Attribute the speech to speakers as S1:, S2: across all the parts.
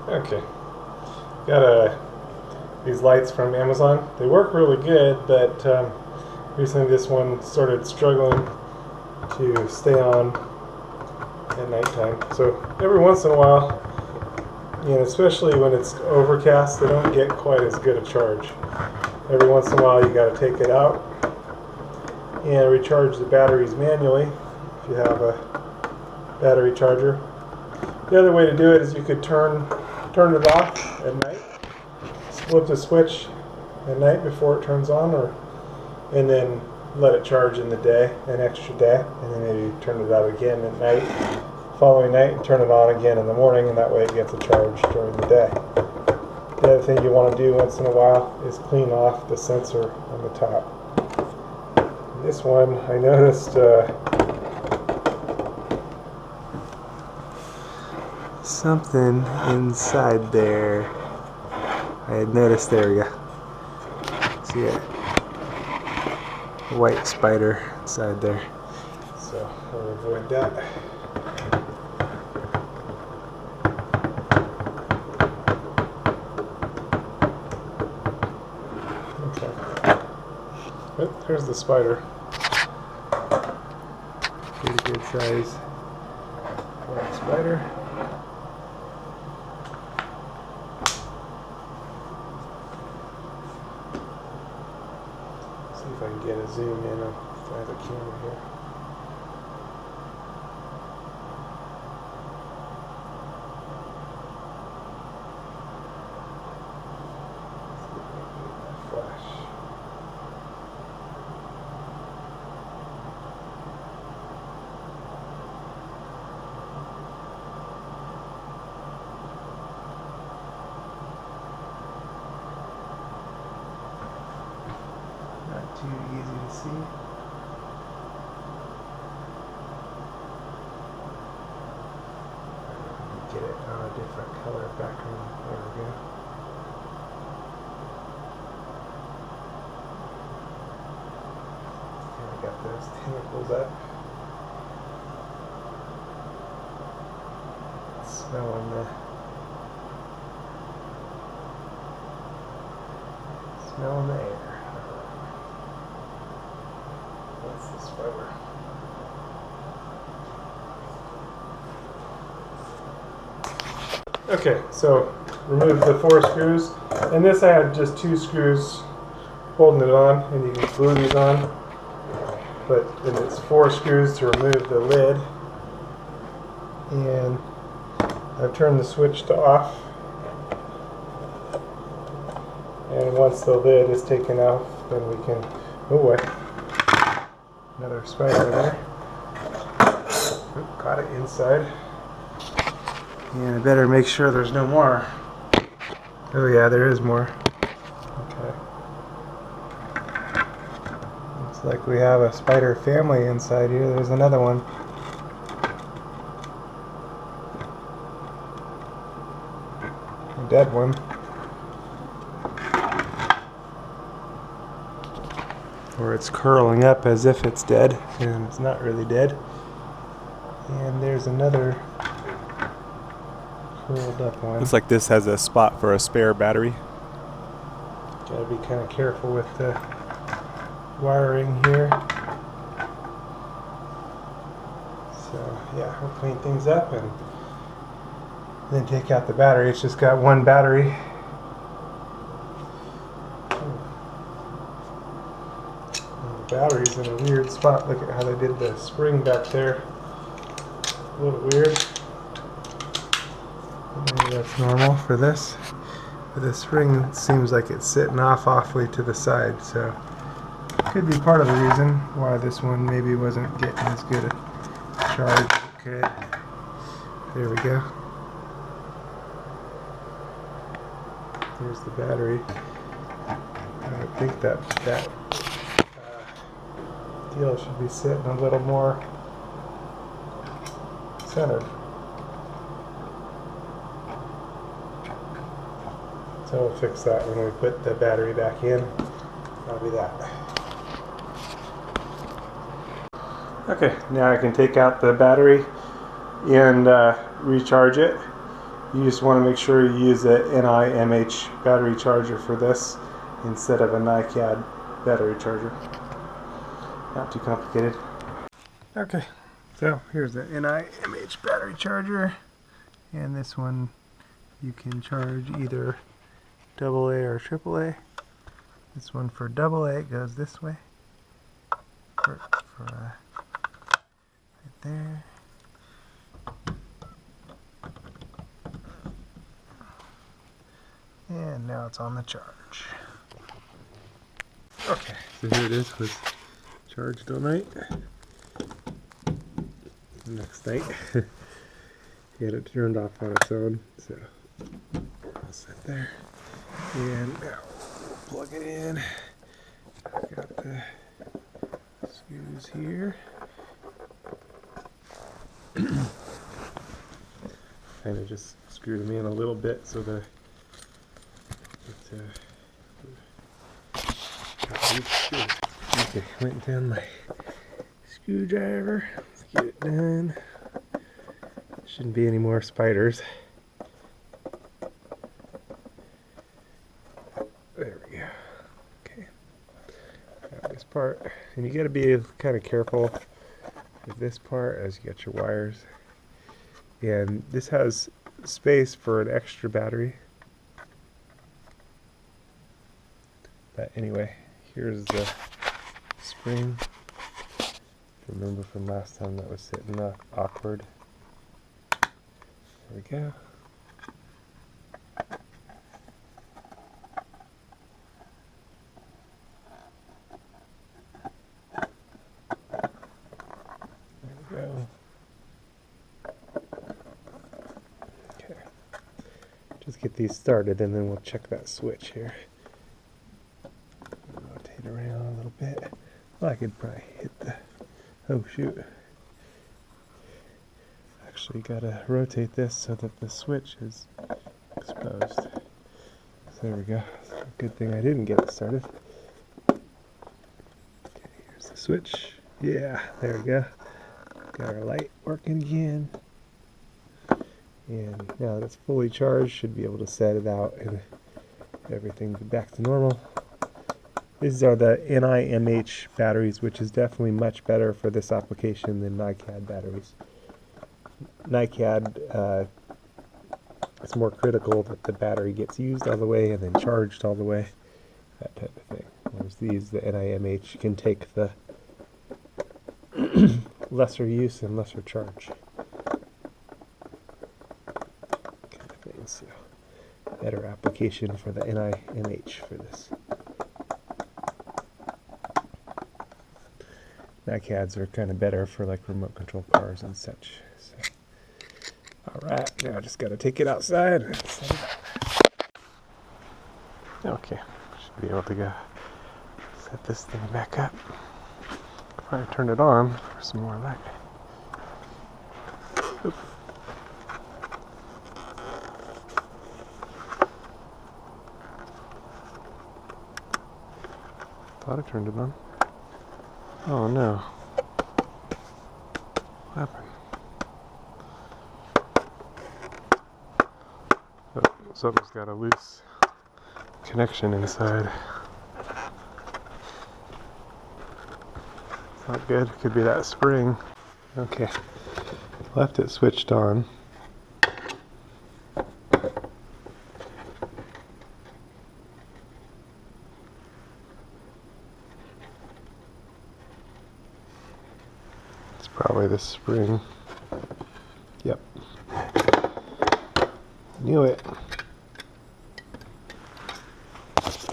S1: Okay, got these lights from Amazon. They work really good, but recently this one started struggling to stay on at nighttime. So every once in a while, especially when it's overcast, they don't get quite as good a charge. Every once in a while you got to take it out and recharge the batteries manually if you have a battery charger. The other way to do it is you could turn it off at night, flip the switch at night before it turns on, and then let it charge in the day, an extra day, and then maybe turn it out again at night, following night, and turn it on again in the morning, and that way it gets a charge during the day. The other thing you want to do once in a while is clean off the sensor on the top. This one, I noticed something inside there. I had noticed, there we go. See it? A white spider inside there. So I'll avoid that. Okay. Oh, there's the spider. Pretty good size white spider. See if I can get a zoom in if I have a camera here. Flash. Not too easy to see. Get it on a different color background. There we go. And I got those tentacles up. Smelling the air. That's the spider. Okay, so remove the 4 screws. And this I had just 2 screws holding it on, and you can glue these on. But then it's 4 screws to remove the lid. And I've turned the switch to off. And once the lid is taken off, then we can, oh, another spider there. Oop, got it inside. And I better make sure there's no more. Oh yeah, there is more. Okay. Looks like we have a spider family inside here. There's another one. A dead one. Or it's curling up as if it's dead, and it's not really dead. And there's another curled up one.
S2: Looks like this has a spot for a spare battery.
S1: Gotta be kind of careful with the wiring here. So yeah, we'll clean things up and then take out the battery. It's just got one battery. Battery's in a weird spot. Look at how they did the spring back there. A little weird. Maybe that's normal for this. But the spring seems like it's sitting off awfully to the side, so could be part of the reason why this one maybe wasn't getting as good a charge as it could. There we go. There's the battery. I think that deal should be sitting a little more centered. So we'll fix that when we put the battery back in. That'll be that. Okay, now I can take out the battery and recharge it. You just want to make sure you use a NIMH battery charger for this instead of a NiCad battery charger. Not too complicated. Okay, so here's the NIMH battery charger, and this one you can charge either AA or AAA. This one for AA goes this way. Right there. And now it's on the charge. Okay, so here it is, was charged all night. The next night, he had it turned off on its own, so I'll sit there. And now plug it in. Got the screws here. Kind of just screw them in a little bit so that okay, went down my screwdriver. Let's get it done. Shouldn't be any more spiders. There we go. Okay. Got this part, and you got to be kind of careful with this part as you get your wires. And this has space for an extra battery. But anyway, here's the spring. Remember from last time that was sitting awkward. There we go. There we go. Okay. Just get these started and then we'll check that switch here. Rotate around a little bit. Well, I could probably hit the... Oh shoot. Actually gotta rotate this so that the switch is exposed. So there we go. Good thing I didn't get it started. Okay, here's the switch. Yeah, there we go. Got our light working again. And now that it's fully charged, should be able to set it out and everything back to normal. These are the NIMH batteries, which is definitely much better for this application than NiCad batteries. NiCad, it's more critical that the battery gets used all the way and then charged all the way, that type of thing. Whereas these, the NIMH, can take the lesser use and lesser charge kind of thing. So, better application for the NIMH for this. NiCads are kind of better for like remote control cars and such. So. Alright, now I just got to take it outside and set it up. Okay, should be able to go set this thing back up. Probably turn it on for some more light. Oop. Thought I turned it on. Oh no. What happened? Oh, something's got a loose connection inside. It's not good. Could be that spring. Okay. Left it switched on. Probably the spring. Yep. Knew it. Let's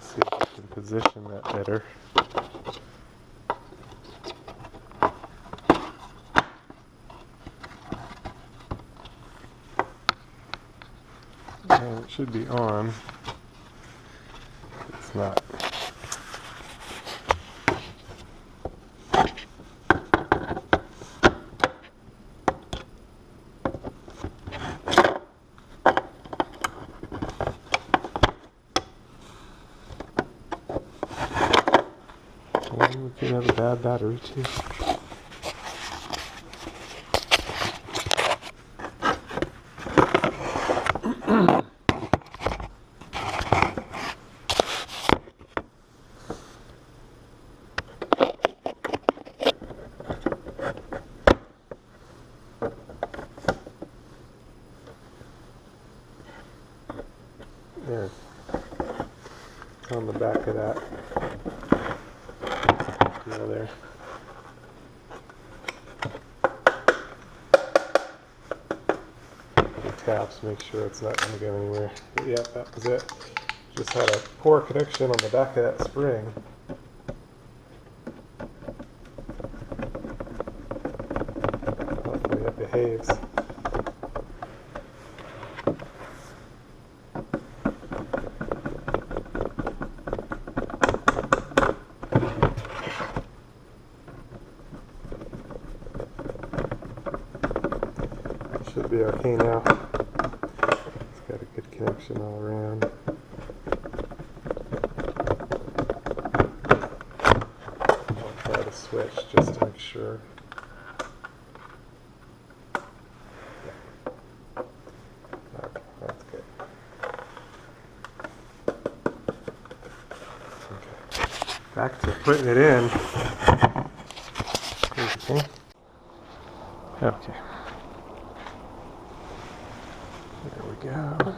S1: see if I can position that better. And it should be on. It's not. We could have a bad battery too. Yeah. It's on the back of that deal there. The taps, make sure it's not going to go anywhere. But yeah, that was it. Just had a poor connection on the back of that spring. Hopefully it behaves. Should be okay now. It's got a good connection all around. I'll try to switch just to make sure. Yeah. Okay, that's good. Okay. Back to putting it in. Okay. Okay. There we go.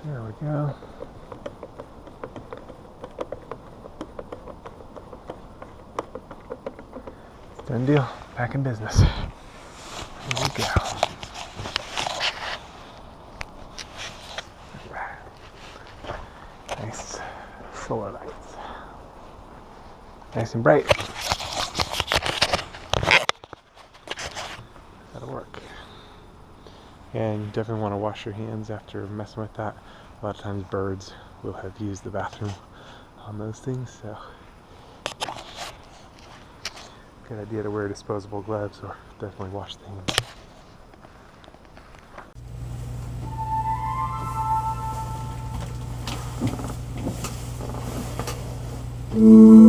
S1: There we go. It's done deal. Back in business. Here we go. Nice solar lights. Nice and bright. That'll work. And you definitely want to wash your hands after messing with that. A lot of times birds will have used the bathroom on those things, so good idea to wear disposable gloves or definitely wash the hands.